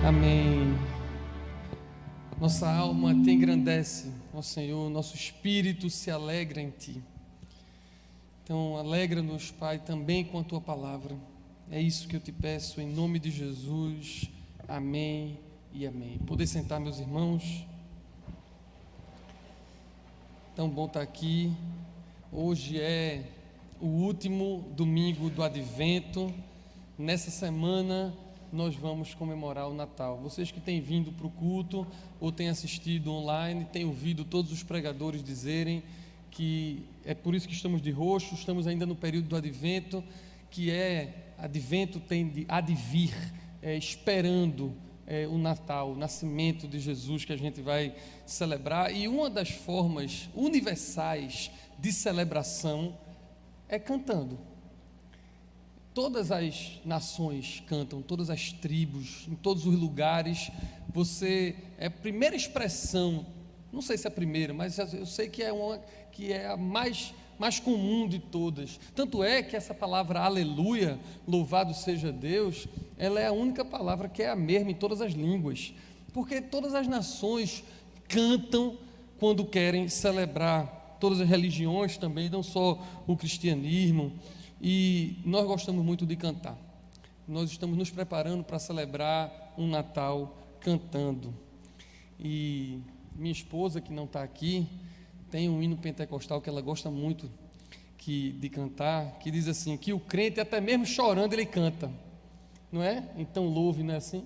Amém. Nossa alma te engrandece, ó Senhor, nosso espírito se alegra em Ti. Então, alegra-nos, Pai, também com a Tua palavra. É isso que eu te peço, em nome de Jesus. Amém e amém. Poder sentar, meus irmãos. Tão bom estar aqui. Hoje é o último domingo do Advento. Nessa semana nós vamos comemorar o Natal. Vocês que têm vindo para o culto ou têm assistido online, têm ouvido todos os pregadores dizerem que é por isso que estamos de roxo, estamos ainda no período do Advento, que Advento tem de advir, esperando o Natal, o nascimento de Jesus que a gente vai celebrar. E uma das formas universais de celebração é cantando. Todas as nações cantam, todas as tribos, em todos os lugares. A primeira expressão, não sei se é a primeira, mas eu sei que é a mais comum de todas. Tanto é que essa palavra aleluia, louvado seja Deus, ela é a única palavra que é a mesma em todas as línguas, porque todas as nações cantam quando querem celebrar, todas as religiões também, não só o cristianismo. E nós gostamos muito de cantar. Nós estamos nos preparando para celebrar um Natal cantando. E minha esposa, que não está aqui, tem um hino pentecostal que ela gosta muito de cantar, que diz assim, que o crente até mesmo chorando ele canta, não é? Então louve, não é assim?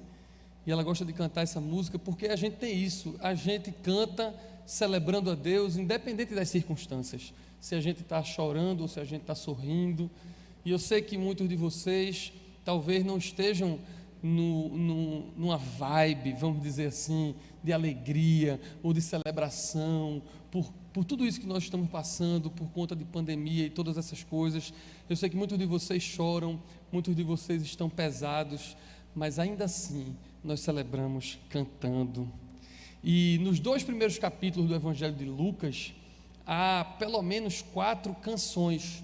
E ela gosta de cantar essa música porque a gente tem isso, a gente canta celebrando a Deus independente das circunstâncias, se a gente está chorando ou se a gente está sorrindo. E eu sei que muitos de vocês talvez não estejam numa vibe, vamos dizer assim, de alegria ou de celebração, por tudo isso que nós estamos passando, por conta de pandemia e todas essas coisas. Eu sei que muitos de vocês choram, muitos de vocês estão pesados, mas ainda assim nós celebramos cantando. E nos 2 primeiros capítulos do Evangelho de Lucas, há pelo menos 4 canções,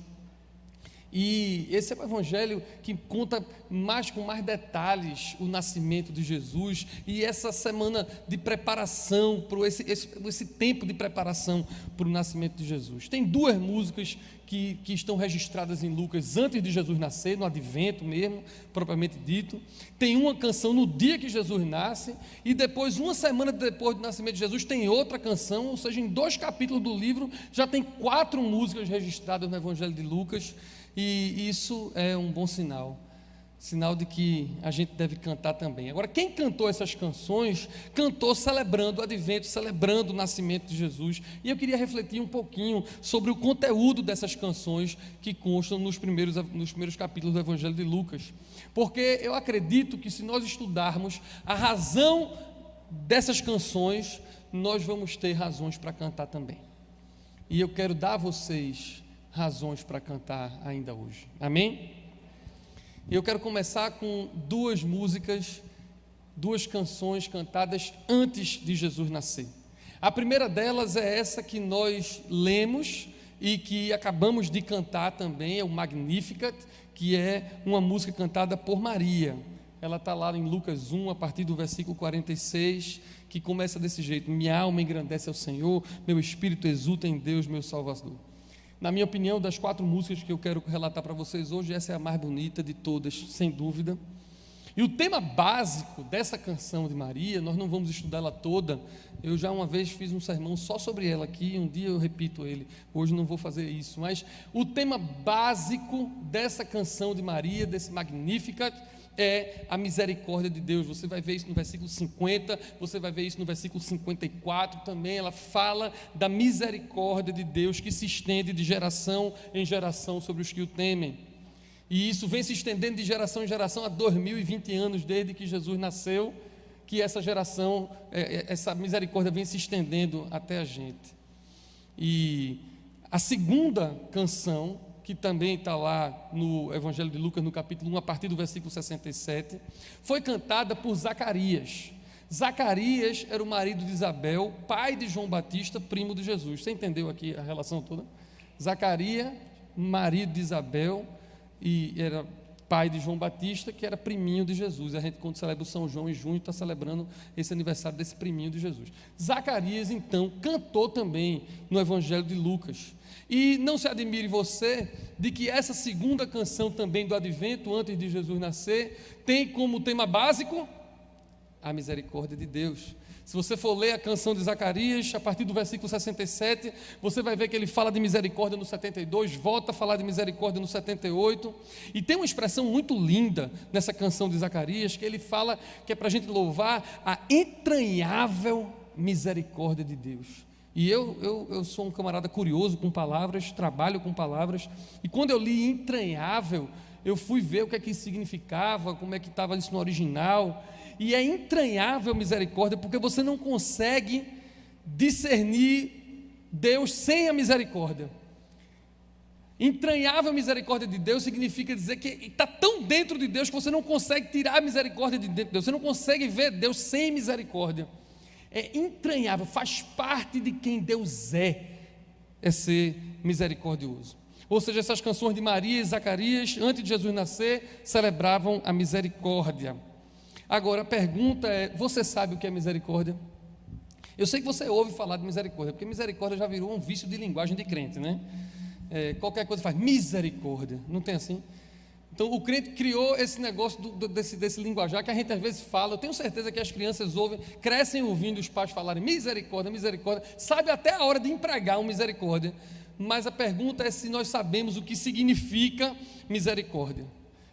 e esse é o evangelho que conta com mais detalhes o nascimento de Jesus, e essa semana de preparação, esse tempo de preparação para o nascimento de Jesus. Tem 2 músicas que estão registradas em Lucas antes de Jesus nascer, no advento mesmo, propriamente dito. Tem uma canção no dia que Jesus nasce, e depois, uma semana depois do nascimento de Jesus, tem outra canção. Ou seja, em 2 capítulos do livro já tem 4 músicas registradas no Evangelho de Lucas. E isso é um bom sinal de que a gente deve cantar também. Agora, quem cantou essas canções, cantou celebrando o advento, celebrando o nascimento de Jesus. E eu queria refletir um pouquinho sobre o conteúdo dessas canções que constam nos primeiros capítulos do Evangelho de Lucas, porque eu acredito que se nós estudarmos a razão dessas canções, nós vamos ter razões para cantar também. E eu quero dar a vocês razões para cantar ainda hoje, amém? Eu quero começar com 2 músicas, 2 canções cantadas antes de Jesus nascer. A primeira delas é essa que nós lemos e que acabamos de cantar também, é o Magnificat, que é uma música cantada por Maria. Ela está lá em Lucas 1, a partir do versículo 46, que começa desse jeito: minha alma engrandece ao Senhor, meu espírito exulta em Deus, meu Salvador. Na minha opinião, das 4 músicas que eu quero relatar para vocês hoje, essa é a mais bonita de todas, sem dúvida. E o tema básico dessa canção de Maria, nós não vamos estudar ela toda. Eu já uma vez fiz um sermão só sobre ela aqui, um dia eu repito ele, hoje não vou fazer isso. Mas o tema básico dessa canção de Maria, desse Magnificat, é a misericórdia de Deus. Você vai ver isso no versículo 50, você vai ver isso no versículo 54 também. Ela fala da misericórdia de Deus que se estende de geração em geração sobre os que o temem. E isso vem se estendendo de geração em geração há 2020 anos, desde que Jesus nasceu, que essa geração, essa misericórdia vem se estendendo até a gente. E a segunda canção, que também está lá no Evangelho de Lucas, no capítulo 1, a partir do versículo 67, foi cantada por Zacarias. Zacarias era o marido de Isabel, pai de João Batista, primo de Jesus. Você entendeu aqui a relação toda? Zacarias, marido de Isabel, e era pai de João Batista, que era priminho de Jesus. A gente, quando celebra o São João em junho, está celebrando esse aniversário desse priminho de Jesus. Zacarias, então, cantou também no Evangelho de Lucas. E não se admire você de que essa segunda canção também do Advento, antes de Jesus nascer, tem como tema básico a misericórdia de Deus. Se você for ler a canção de Zacarias, a partir do versículo 67, você vai ver que ele fala de misericórdia no 72, volta a falar de misericórdia no 78, e tem uma expressão muito linda nessa canção de Zacarias, que ele fala que é para a gente louvar a entranhável misericórdia de Deus. E eu sou um camarada curioso com palavras, trabalho com palavras, e quando eu li entranhável, eu fui ver o que é que isso significava, como é que estava isso no original. E é entranhável misericórdia, porque você não consegue discernir Deus sem a misericórdia. Entranhável misericórdia de Deus significa dizer que está tão dentro de Deus que você não consegue tirar a misericórdia de dentro de Deus, você não consegue ver Deus sem misericórdia. É entranhável, faz parte de quem Deus é ser misericordioso. Ou seja, essas canções de Maria e Zacarias, antes de Jesus nascer, celebravam a misericórdia. Agora, a pergunta é, você sabe o que é misericórdia? Eu sei que você ouve falar de misericórdia, porque misericórdia já virou um vício de linguagem de crente, né? Qualquer coisa faz misericórdia, não tem assim? Então, o crente criou esse negócio desse linguajar que a gente às vezes fala. Eu tenho certeza que as crianças ouvem, crescem ouvindo os pais falarem misericórdia, misericórdia, sabe até a hora de empregar um misericórdia, mas a pergunta é se nós sabemos o que significa misericórdia.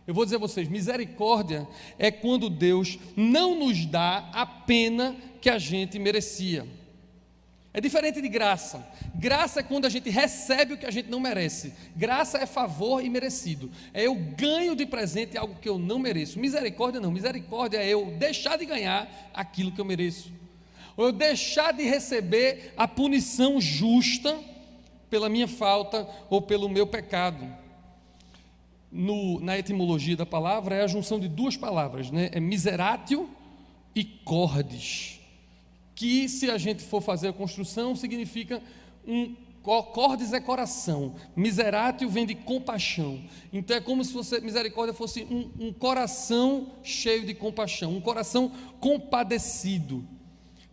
Eu vou dizer a vocês, misericórdia é quando Deus não nos dá a pena que a gente merecia. É diferente de graça. Graça é quando a gente recebe o que a gente não merece. Graça é favor e merecido. É eu ganho de presente algo que eu não mereço. Misericórdia não. Misericórdia é eu deixar de ganhar aquilo que eu mereço. Ou eu deixar de receber a punição justa pela minha falta ou pelo meu pecado. Na etimologia da palavra, é a junção de duas palavras, né? É miseratio e cordis, que, se a gente for fazer a construção, significa cordis é coração, miseratio vem de compaixão. Então é como se misericórdia fosse um coração cheio de compaixão, um coração compadecido.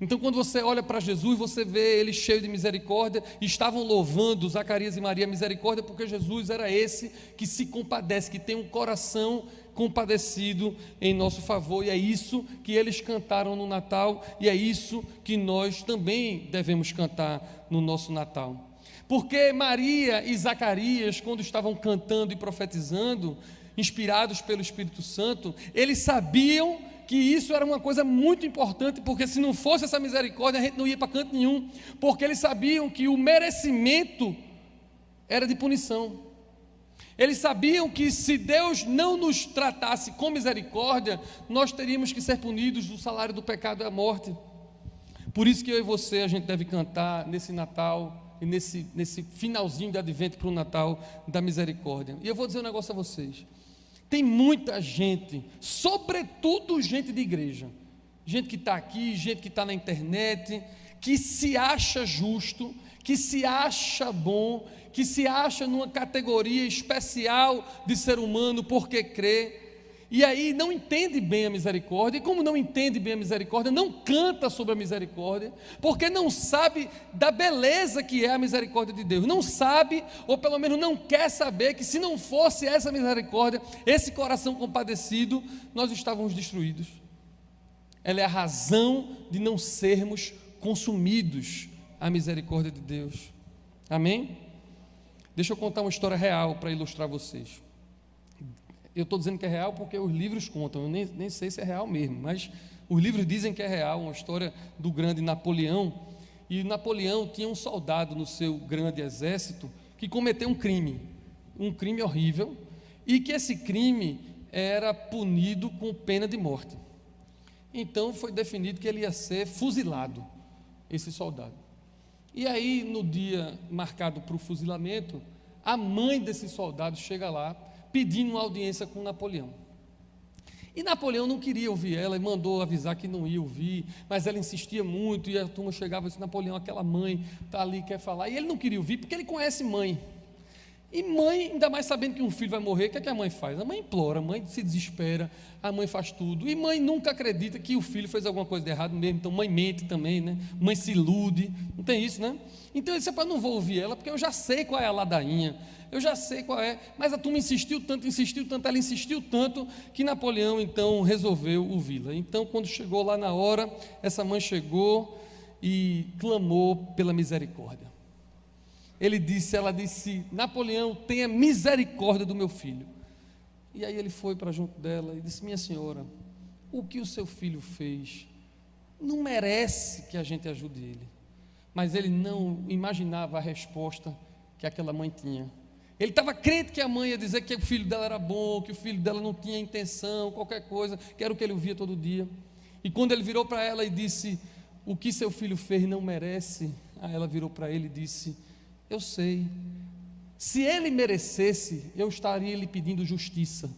Então, quando você olha para Jesus, você vê ele cheio de misericórdia. Estavam louvando Zacarias e Maria a misericórdia, porque Jesus era esse que se compadece, que tem um coração compadecido em nosso favor. E é isso que eles cantaram no Natal, e é isso que nós também devemos cantar no nosso Natal. Porque Maria e Zacarias, quando estavam cantando e profetizando, inspirados pelo Espírito Santo, eles sabiam que isso era uma coisa muito importante, porque se não fosse essa misericórdia, a gente não ia para canto nenhum, porque eles sabiam que o merecimento era de punição. Eles sabiam que se Deus não nos tratasse com misericórdia, nós teríamos que ser punidos, o salário do pecado é a morte. Por isso que eu e você, a gente deve cantar nesse Natal, e nesse finalzinho de Advento para o Natal, da misericórdia. E eu vou dizer um negócio a vocês. Tem muita gente, sobretudo gente de igreja, gente que está aqui, gente que está na internet, que se acha justo, que se acha bom, que se acha numa categoria especial de ser humano porque crê, e aí não entende bem a misericórdia, e como não entende bem a misericórdia, não canta sobre a misericórdia, porque não sabe da beleza que é a misericórdia de Deus, não sabe, ou pelo menos não quer saber, que se não fosse essa misericórdia, esse coração compadecido, nós estávamos destruídos. Ela é a razão de não sermos consumidos, a misericórdia de Deus. Amém? Deixa eu contar uma história real para ilustrar vocês. Eu estou dizendo que é real porque os livros contam, eu nem sei se é real mesmo, mas os livros dizem que é real, uma história do grande Napoleão. E Napoleão tinha um soldado no seu grande exército que cometeu um crime horrível, e que esse crime era punido com pena de morte. Então foi definido que ele ia ser fuzilado, esse soldado. E aí, no dia marcado para o fuzilamento, a mãe desse soldado chega lá, pedindo uma audiência com Napoleão. E Napoleão não queria ouvir ela, e mandou avisar que não ia ouvir, mas ela insistia muito, e a turma chegava e disse: Napoleão, aquela mãe está ali, quer falar, e ele não queria ouvir, porque ele conhece mãe. E mãe, ainda mais sabendo que um filho vai morrer, o que é que a mãe faz? A mãe implora, a mãe se desespera, a mãe faz tudo. E mãe nunca acredita que o filho fez alguma coisa de errado mesmo, então mãe mente também, né? Mãe se ilude, não tem isso, né? Então ele disse, não vou ouvir ela, porque eu já sei qual é a ladainha, eu já sei qual é, mas a turma insistiu tanto, ela insistiu tanto, que Napoleão então resolveu ouvi-la. Então quando chegou lá na hora, essa mãe chegou e clamou pela misericórdia. Ela disse, Napoleão, tenha misericórdia do meu filho. E aí ele foi para junto dela e disse, minha senhora, o que o seu filho fez não merece que a gente ajude ele. Mas ele não imaginava a resposta que aquela mãe tinha. Ele estava crente que a mãe ia dizer que o filho dela era bom, que o filho dela não tinha intenção, qualquer coisa, que era o que ele ouvia todo dia. E quando ele virou para ela e disse, o que seu filho fez não merece, aí ela virou para ele e disse, eu sei, se ele merecesse, eu estaria lhe pedindo justiça.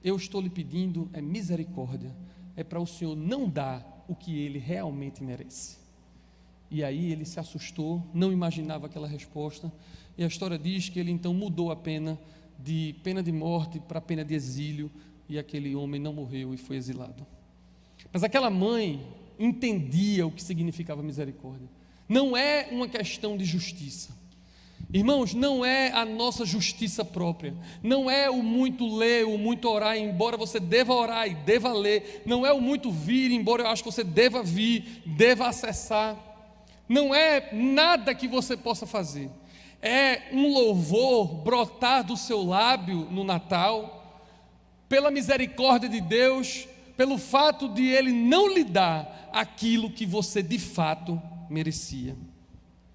Eu estou lhe pedindo misericórdia, é para o Senhor não dar o que ele realmente merece. E aí ele se assustou, não imaginava aquela resposta, e a história diz que ele então mudou a pena de morte para pena de exílio, e aquele homem não morreu e foi exilado. Mas aquela mãe entendia o que significava misericórdia. Não é uma questão de justiça. Irmãos, não é a nossa justiça própria, não é o muito ler, o muito orar, embora você deva orar e deva ler, não é o muito vir, embora eu acho que você deva vir, deva acessar, não é nada que você possa fazer, é um louvor brotar do seu lábio no Natal, pela misericórdia de Deus, pelo fato de Ele não lhe dar aquilo que você de fato merecia.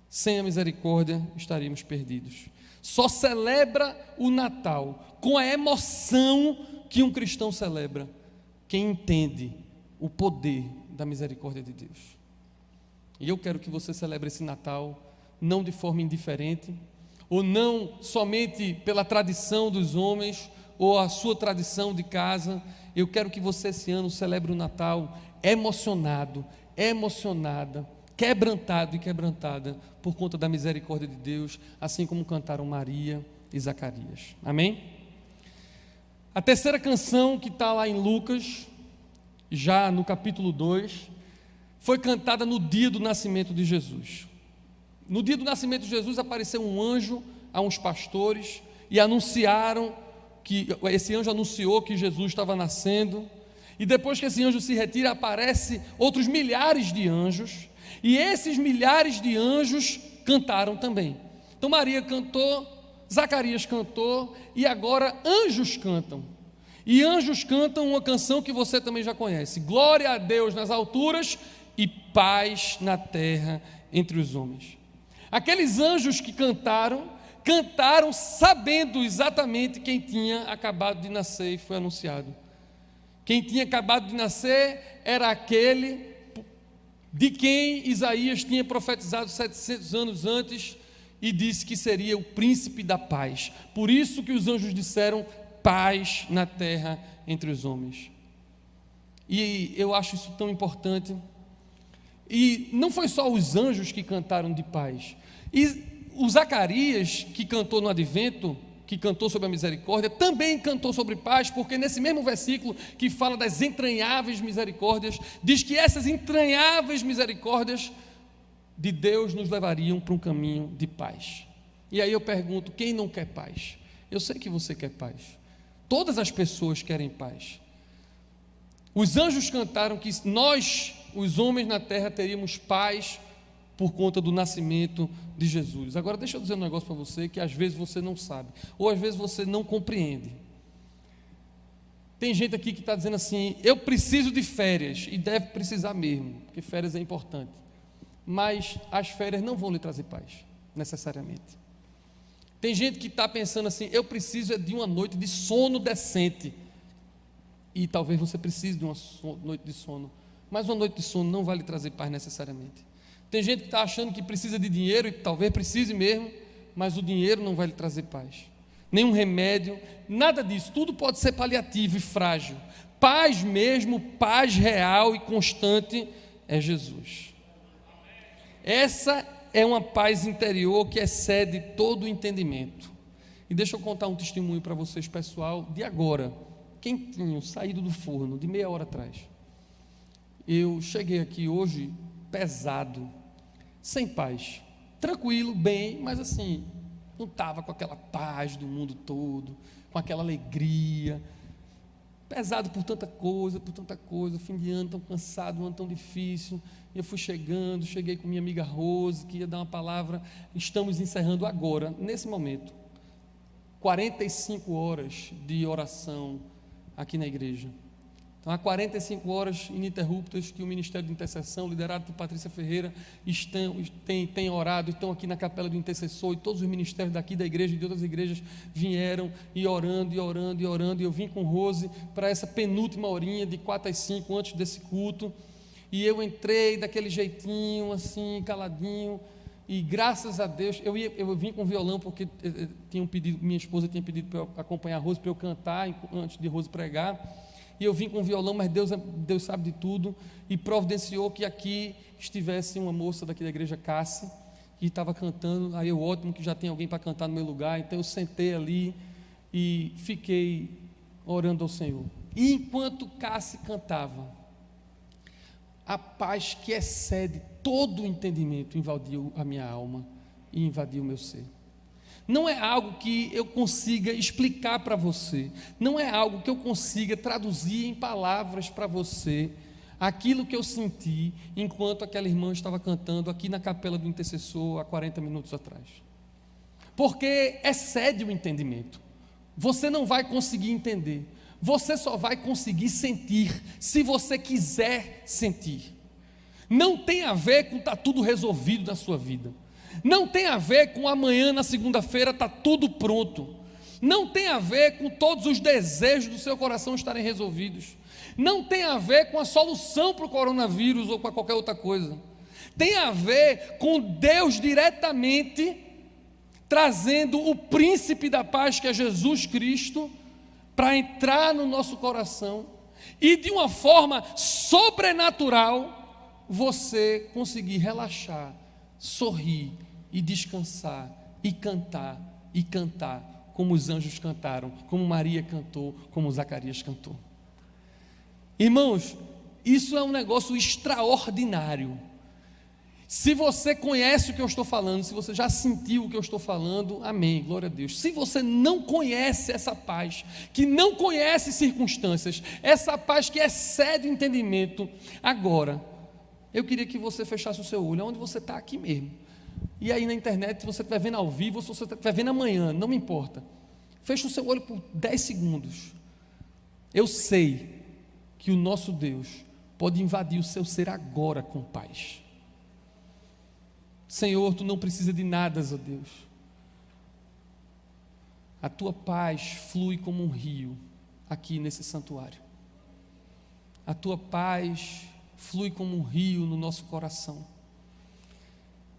Sem a misericórdia estaríamos perdidos. Só celebra o Natal com a emoção que um cristão celebra quem entende o poder da misericórdia de Deus. E eu quero que você celebre esse Natal não de forma indiferente, ou não somente pela tradição dos homens, ou a sua tradição de casa. Eu quero que você esse ano celebre o Natal emocionado, emocionada, quebrantado e quebrantada por conta da misericórdia de Deus, assim como cantaram Maria e Zacarias. Amém? A terceira canção, que está lá em Lucas, já no capítulo 2, foi cantada no dia do nascimento de Jesus. No dia do nascimento de Jesus apareceu um anjo a uns pastores e esse anjo anunciou que Jesus estava nascendo, e depois que esse anjo se retira, aparece outros milhares de anjos, e esses milhares de anjos cantaram também. Então Maria cantou, Zacarias cantou, e agora anjos cantam. E anjos cantam uma canção que você também já conhece: glória a Deus nas alturas e paz na terra entre os homens. Aqueles anjos que cantaram sabendo exatamente quem tinha acabado de nascer e foi anunciado. Quem tinha acabado de nascer era aquele de quem Isaías tinha profetizado 700 anos antes e disse que seria o príncipe da paz. Por isso que os anjos disseram paz na terra entre os homens. E eu acho isso tão importante. E não foi só os anjos que cantaram de paz. E o Zacarias, que cantou no Advento, que cantou sobre a misericórdia, também cantou sobre paz, porque nesse mesmo versículo que fala das entranháveis misericórdias, diz que essas entranháveis misericórdias de Deus nos levariam para um caminho de paz. E aí eu pergunto, quem não quer paz? Eu sei que você quer paz. Todas as pessoas querem paz. Os anjos cantaram que nós, os homens na terra, teríamos paz por conta do nascimento de Jesus. Agora deixa eu dizer um negócio para você que às vezes você não sabe, ou às vezes você não compreende. Tem gente aqui que está dizendo assim, eu preciso de férias, e deve precisar mesmo, porque férias é importante, mas as férias não vão lhe trazer paz, necessariamente. Tem gente que está pensando assim, eu preciso de uma noite de sono decente, e talvez você precise de uma noite de sono, mas uma noite de sono não vai lhe trazer paz necessariamente. Tem gente que está achando que precisa de dinheiro, e talvez precise mesmo, mas o dinheiro não vai lhe trazer paz. Nenhum remédio, nada disso, tudo pode ser paliativo e frágil. Paz mesmo, paz real e constante é Jesus. Essa é uma paz interior que excede todo o entendimento. E deixa eu contar um testemunho para vocês, pessoal, de agora, quentinho, saído do forno, de meia hora atrás. Eu cheguei aqui hoje pesado, sem paz, tranquilo, bem, mas assim, não estava com aquela paz do mundo todo, com aquela alegria, pesado por tanta coisa, fim de ano tão cansado, um ano tão difícil. Eu fui chegando, cheguei com minha amiga Rose, que ia dar uma palavra. Estamos encerrando agora, nesse momento, 45 horas de oração aqui na igreja. Então, há 45 horas ininterruptas que o Ministério de Intercessão, liderado por Patrícia Ferreira, tem orado, estão aqui na capela do intercessor, e todos os ministérios daqui da igreja e de outras igrejas vieram e orando, e eu vim com Rose para essa penúltima horinha de 4 às 5 antes desse culto, e eu entrei daquele jeitinho, assim, caladinho, e graças a Deus, eu vim com violão, porque minha esposa tinha pedido para eu acompanhar a Rose, para eu cantar antes de Rose pregar. E eu vim com violão, mas Deus sabe de tudo, e providenciou que aqui estivesse uma moça daqui da igreja, Cássia, que estava cantando. Aí ótimo que já tem alguém para cantar no meu lugar. Então eu sentei ali e fiquei orando ao Senhor. E enquanto Cássia cantava, a paz que excede todo o entendimento invadiu a minha alma e invadiu o meu ser. Não é algo que eu consiga explicar para você, não é algo que eu consiga traduzir em palavras para você, aquilo que eu senti enquanto aquela irmã estava cantando aqui na capela do intercessor há 40 minutos atrás, porque excede o entendimento. Você não vai conseguir entender, você só vai conseguir sentir se você quiser sentir. Não tem a ver com estar tudo resolvido na sua vida, não tem a ver com amanhã na segunda-feira está tudo pronto, não tem a ver com todos os desejos do seu coração estarem resolvidos, não tem a ver com a solução para o coronavírus ou para qualquer outra coisa, tem a ver com Deus diretamente trazendo o príncipe da paz, que é Jesus Cristo, para entrar no nosso coração e de uma forma sobrenatural você conseguir relaxar, sorrir e descansar e cantar, como os anjos cantaram, como Maria cantou, como Zacarias cantou. Irmãos, isso é um negócio extraordinário. Se você conhece o que eu estou falando, se você já sentiu o que eu estou falando, amém, glória a Deus. Se você não conhece essa paz, que não conhece circunstâncias, essa paz que excede o entendimento, agora, eu queria que você fechasse o seu olho, onde você está aqui mesmo. E aí na internet, se você estiver vendo ao vivo, ou se você estiver vendo amanhã, não me importa. Feche o seu olho por 10 segundos. Eu sei que o nosso Deus pode invadir o seu ser agora com paz. Senhor, Tu não precisa de nada, ó Deus. A Tua paz flui como um rio aqui nesse santuário. A Tua paz flui como um rio no nosso coração.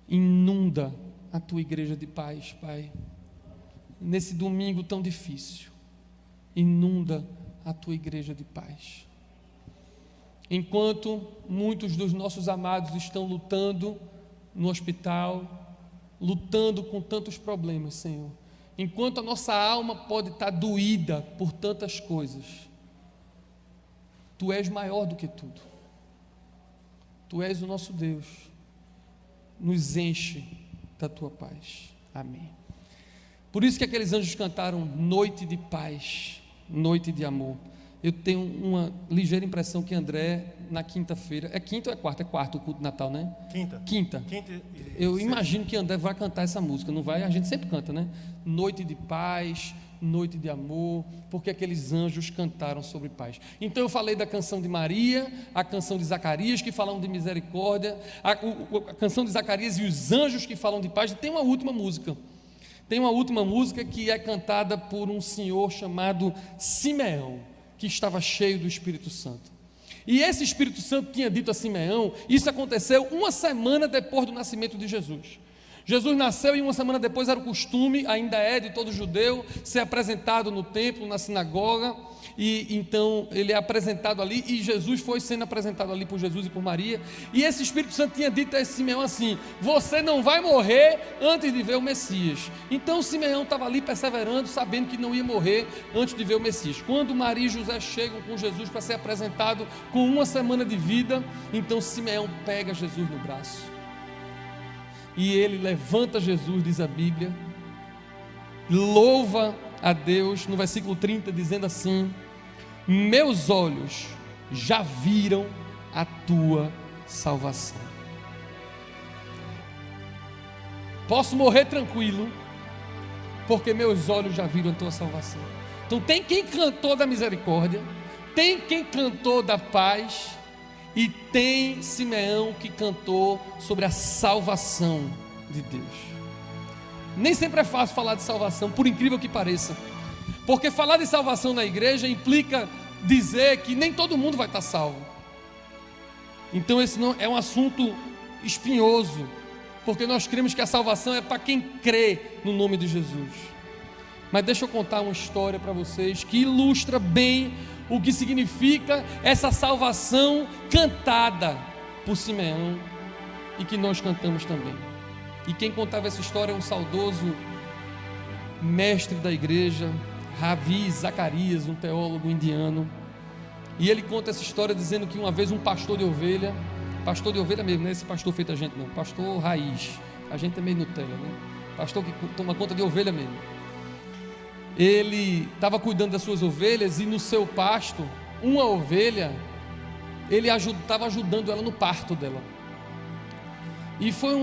Inunda a Tua igreja de paz, Pai. Nesse domingo tão difícil, inunda a Tua igreja de paz. Enquanto muitos dos nossos amados estão lutando no hospital, lutando com tantos problemas, Senhor, enquanto a nossa alma pode estar doída por tantas coisas, Tu és maior do que tudo. Tu és o nosso Deus. Nos enche da Tua paz. Amém. Por isso que aqueles anjos cantaram noite de paz, noite de amor. Eu tenho uma ligeira impressão que André, na quinta-feira, é quinta ou é quarta? É quarta o culto de Natal, né? Quinta. Eu imagino que André vai cantar essa música, não vai? A gente sempre canta, né? Noite de paz, noite de amor, porque aqueles anjos cantaram sobre paz. Então eu falei da canção de Maria, a canção de Zacarias, que falam de misericórdia, a canção de Zacarias e os anjos que falam de paz. E tem uma última música. Tem uma última música que é cantada por um senhor chamado Simeão, que estava cheio do Espírito Santo. E esse Espírito Santo tinha dito a Simeão, isso aconteceu uma semana depois do nascimento de Jesus. Jesus nasceu e uma semana depois era o costume, ainda é de todo judeu, ser apresentado no templo, na sinagoga, e então ele é apresentado ali, e Jesus foi sendo apresentado ali por Jesus e por Maria, e esse Espírito Santo tinha dito a esse Simeão assim: você não vai morrer antes de ver o Messias. Então Simeão estava ali perseverando, sabendo que não ia morrer antes de ver o Messias. Quando Maria e José chegam com Jesus para ser apresentado com 1 semana de vida, então Simeão pega Jesus no braço, e ele levanta Jesus, diz a Bíblia, louva a Deus, no versículo 30, dizendo assim: meus olhos já viram a tua salvação. Posso morrer tranquilo, porque meus olhos já viram a tua salvação. Então tem quem cantou da misericórdia, tem quem cantou da paz, e tem Simeão que cantou sobre a salvação de Deus. Nem sempre é fácil falar de salvação, por incrível que pareça, porque falar de salvação na igreja implica dizer que nem todo mundo vai estar salvo. Então esse não é um assunto espinhoso, porque nós cremos que a salvação é para quem crê no nome de Jesus. Mas deixa eu contar uma história para vocês que ilustra bem o que significa essa salvação cantada por Simeão e que nós cantamos também. E quem contava essa história é um saudoso mestre da igreja, Ravi Zacarias, um teólogo indiano. E ele conta essa história dizendo que uma vez um pastor de ovelha mesmo, não é esse pastor feito a gente não, pastor raiz, a gente é meio Nutella, né? Pastor que toma conta de ovelha mesmo. Ele estava cuidando das suas ovelhas, e no seu pasto, uma ovelha, ele estava ajudando ela no parto dela. E foi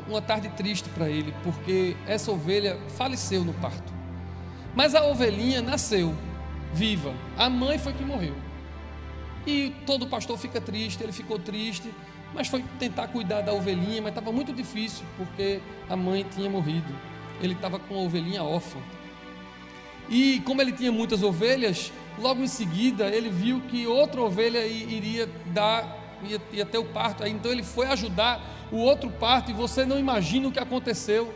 uma tarde triste para ele, porque essa ovelha faleceu no parto. Mas a ovelhinha nasceu viva, a mãe foi que morreu. E todo pastor fica triste, ele ficou triste, mas foi tentar cuidar da ovelhinha, mas estava muito difícil, porque a mãe tinha morrido. Ele estava com a ovelhinha órfã. E como ele tinha muitas ovelhas, logo em seguida ele viu que outra ovelha ia ter o parto. Aí então ele foi ajudar o outro parto, e você não imagina o que aconteceu.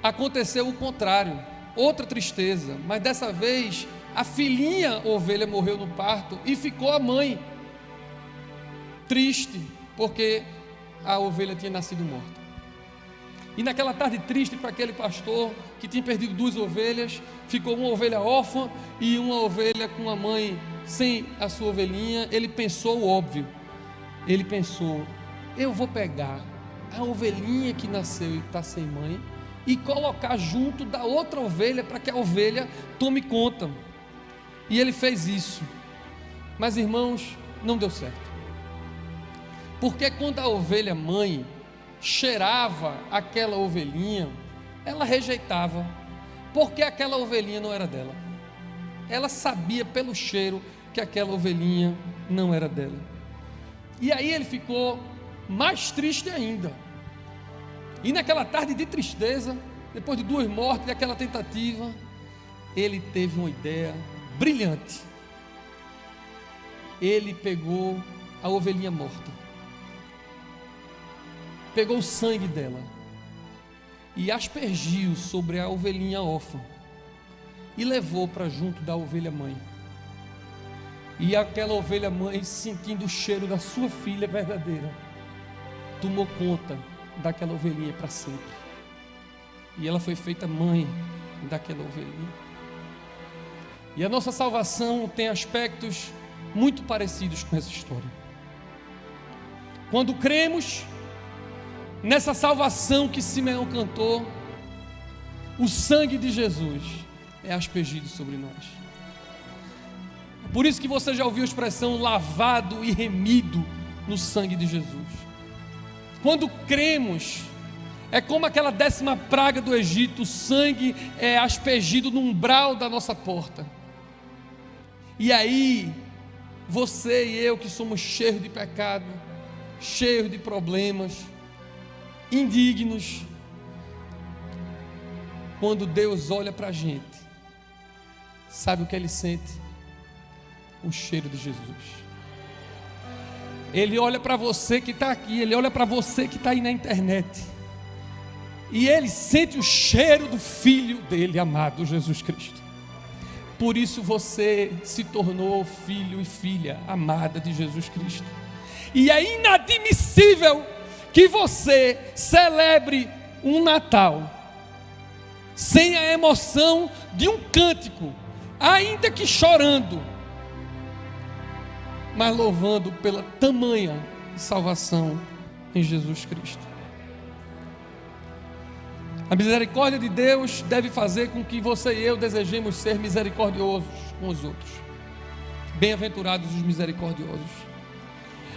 Aconteceu o contrário, outra tristeza, mas dessa vez a filhinha ovelha morreu no parto, e ficou a mãe triste, porque a ovelha tinha nascido morta. E naquela tarde triste para aquele pastor que tinha perdido 2 ovelhas, ficou uma ovelha órfã e uma ovelha com a mãe sem a sua ovelhinha. Ele pensou o óbvio, ele pensou: eu vou pegar a ovelhinha que nasceu e está sem mãe e colocar junto da outra ovelha, para que a ovelha tome conta. E ele fez isso, mas irmãos, não deu certo, porque quando a ovelha mãe cheirava aquela ovelhinha, ela rejeitava, porque aquela ovelhinha não era dela. Ela sabia pelo cheiro que aquela ovelhinha não era dela. E aí ele ficou mais triste ainda. E naquela tarde de tristeza, depois de 2 mortes e aquela tentativa, ele teve uma ideia brilhante. Ele pegou a ovelhinha morta, pegou o sangue dela e aspergiu sobre a ovelhinha órfã e levou para junto da ovelha mãe. E aquela ovelha mãe, sentindo o cheiro da sua filha verdadeira, tomou conta daquela ovelhinha para sempre. E ela foi feita mãe daquela ovelhinha. E a nossa salvação tem aspectos muito parecidos com essa história. Quando cremos nessa salvação que Simeão cantou, o sangue de Jesus é aspergido sobre nós. Por isso que você já ouviu a expressão lavado e remido no sangue de Jesus. Quando cremos, é como aquela 10ª praga do Egito, o sangue é aspergido no umbral da nossa porta. E aí, você e eu que somos cheios de pecado, cheios de problemas, indignos, quando Deus olha para a gente, sabe o que Ele sente? O cheiro de Jesus. Ele olha para você que está aqui, Ele olha para você que está aí na internet, e Ele sente o cheiro do Filho dele amado, Jesus Cristo. Por isso você se tornou filho e filha amada de Jesus Cristo. E é inadmissível que você celebre um Natal sem a emoção de um cântico, ainda que chorando, mas louvando pela tamanha salvação em Jesus Cristo. A misericórdia de Deus deve fazer com que você e eu desejemos ser misericordiosos com os outros. Bem-aventurados os misericordiosos.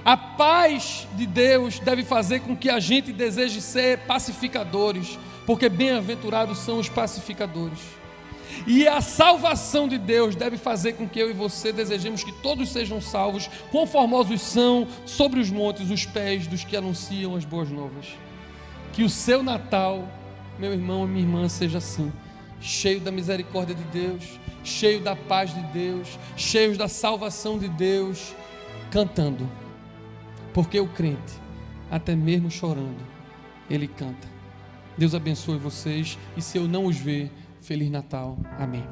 A paz de Deus deve fazer com que a gente deseje ser pacificadores, porque bem-aventurados são os pacificadores. E a salvação de Deus deve fazer com que eu e você desejemos que todos sejam salvos, conformosos são sobre os montes os pés dos que anunciam as boas novas. Que o seu Natal, meu irmão e minha irmã, seja assim, cheio da misericórdia de Deus, cheio da paz de Deus, cheio da salvação de Deus, cantando. Porque o crente, até mesmo chorando, ele canta. Deus abençoe vocês, e se eu não os ver, Feliz Natal. Amém.